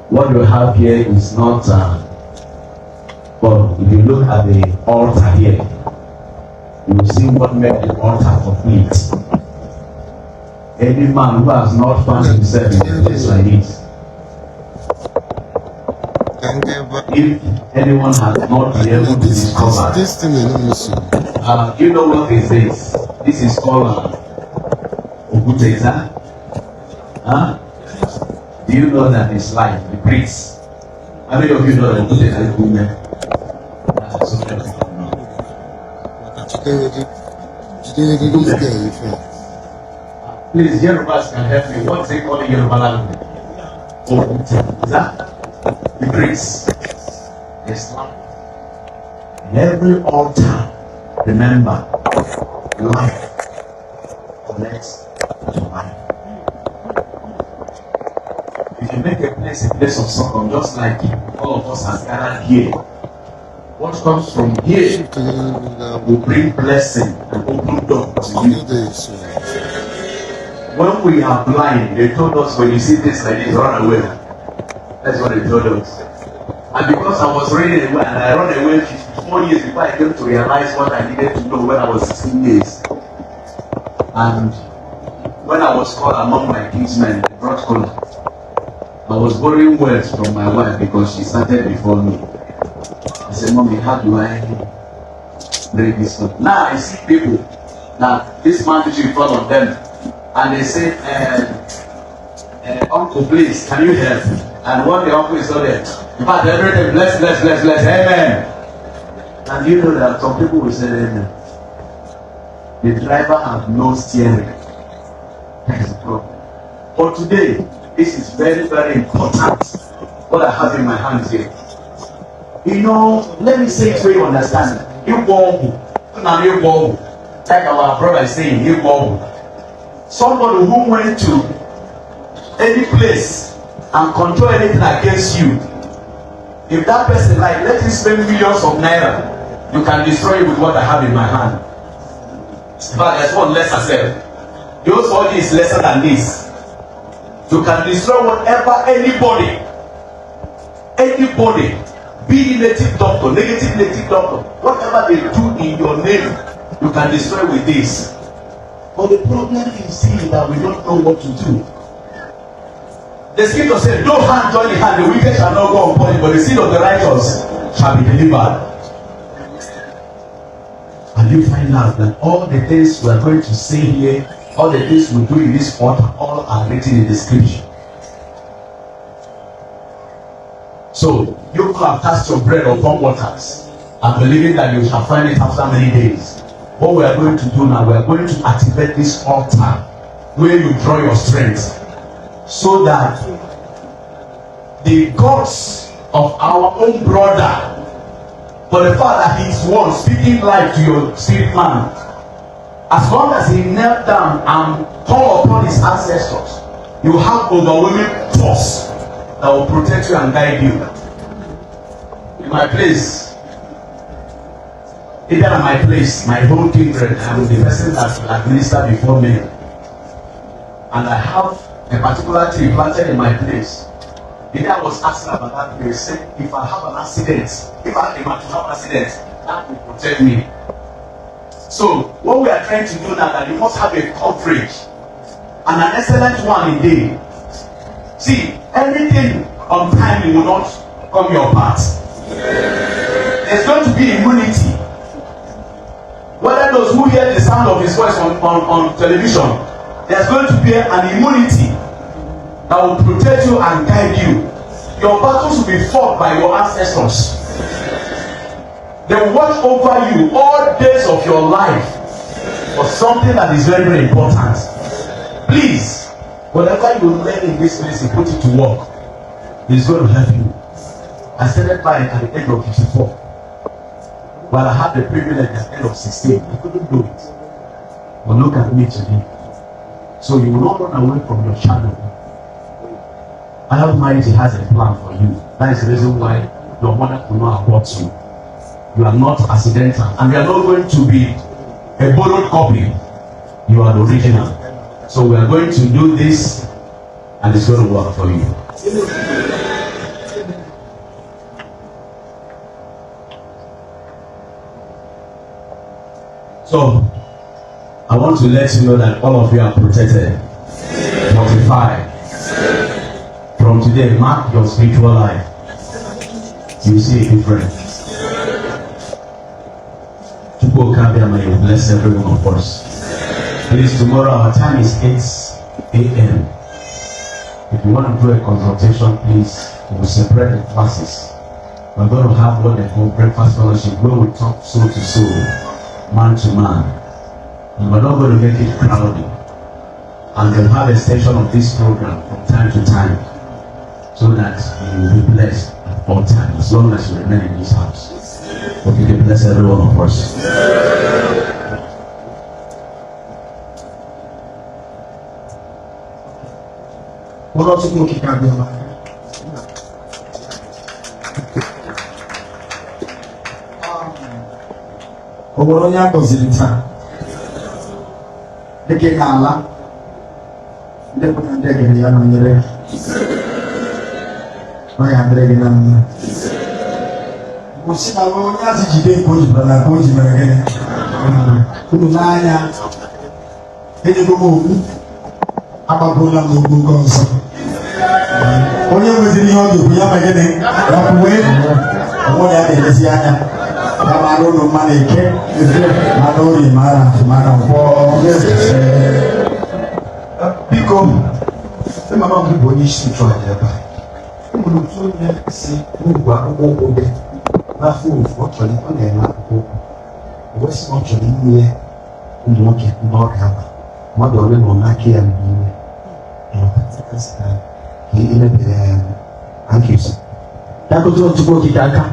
What you have here is not, but if you look at the altar here, you will see what made the altar complete. Any man who has not found himself in a place like this, if anyone has not been able to discover, you know what is this? This is called Oguteza. Huh? Do you know that it's like the priest? How many of you know that Oguteza is women? Please, Yorubas can help me. What's it called in Yoruba language? Oguteza. The priest. Islam. In every altar, remember, life connects to life. If you make a place of suffering, just like all of us are gathered here, what comes from here will bring blessing and open doors to you. When we are blind, they told us when you see this like this, run away. That's what they told us. And because I was running away, and I ran away 54 years before I came to realize what I needed to know when I was 16 years. And when I was called among my kinsmen, they brought color. I was borrowing words from my wife because she started before me. I said, Mommy, how do I bring this up? Now I see people that this man is in front of them, and they say, Uncle, please, can you help? And what the uncle is not there. In fact, everything, bless, amen. And you know that some people will say amen. The driver has no steering. That is the problem. But today, this is very, very important. What I have in my hands here. You know, let me say it so you understand. Ịgbo. Like our brother is saying, ịgbo. Somebody who went to any place and control anything against you. If that person like, let him spend millions of naira, you can destroy it with what I have in my hand. But there's one lesser self. Yours body is lesser than this. You can destroy whatever anybody, be native doctor, native doctor, whatever they do in your name, you can destroy with this. But the problem is that we don't know what to do. The scripture says, no hand join the hand, the wicked shall not go unpunished, but the seed of the righteous shall be delivered. And you find out that all the things we are going to say here, all the things we do in this altar, all are written in the scripture. So, you have cast your bread upon waters, and believing that you shall find it after many days. What we are going to do now, we are going to activate this altar, where you draw your strength, so that the gods of our own brother, for the fact that he is one, speaking life to your spirit man, as long as he knelt down and called upon his ancestors, you have overwhelming force that will protect you and guide you. In my place, either in my place, my whole kindred, I am the person that will administer before me, and I have a particular tree planted in my place. The day I was asking about that place, said, if I have an accident, if I have an accident, that will protect me. So, what we are trying to do now, that you must have a coverage, and an excellent one indeed. See, anything on time will not come your path. There's going to be immunity. Whether those who hear the sound of his voice on television, there's going to be an immunity that will protect you and guide you. Your battles will be fought by your ancestors. They will watch over you all days of your life for something that is very, very important. Please, whatever you learn in this place, you put it to work. It's going to help you. I started buying at the age of 54. While I had the privilege at the age of 16, I couldn't do it. But look at me today. So you will not run away from your shadow. Almighty has a plan for you. That is the reason why your mother could not abort you. You are not accidental, and you are not going to be a borrowed copy. You are the original. So we are going to do this, and it's going to work for you. So, I want to let you know that all of you are protected, fortified. From today, mark your spiritual life. You see a difference. May you bless every one of us. Please, tomorrow our time is 8 a.m. If you want to do a consultation, please, we will separate the classes. We're going to have what they call breakfast fellowship, where we talk soul to soul, man to man. And we're not going to make it crowded. And they'll have a station of this program from time to time, so that you will be blessed at all times, as long as you remain in this house. Hope you can bless every one of us. What else you looking at? Obodo ya gọziri taa dịka ị ga-ala ndị bụ na ndị egere ya nọnyere ọ ya dịrị gị na mma gosi na onye azị jide nke o jibara na nke o jibara gị unu n'anya enyego m okwu agbagoola m n'okwu nke ọzọ onye nweziri ihe ọ ga-ekwu ya ma gịnị ya kwuwe onwe ya na-elezi anya ya mara ụlọ mmanụ eke mara ori mara nkwọ biko mama m bụ onye isi nchụaja ebe a ụmụrụ otu onye si n'ugwu akwụkwọ ụkwụ gị n'afọ ofu ọ chọrọ ọ na-eme akwụkwọ ụkwụ wesị ọ chọrọ inye ụmụ nwoke ndị ọrịa aba mmadụ ole nọ n'aka ya mgbe ime ka emebere ya nkezi ya gozi Chukwu okike aka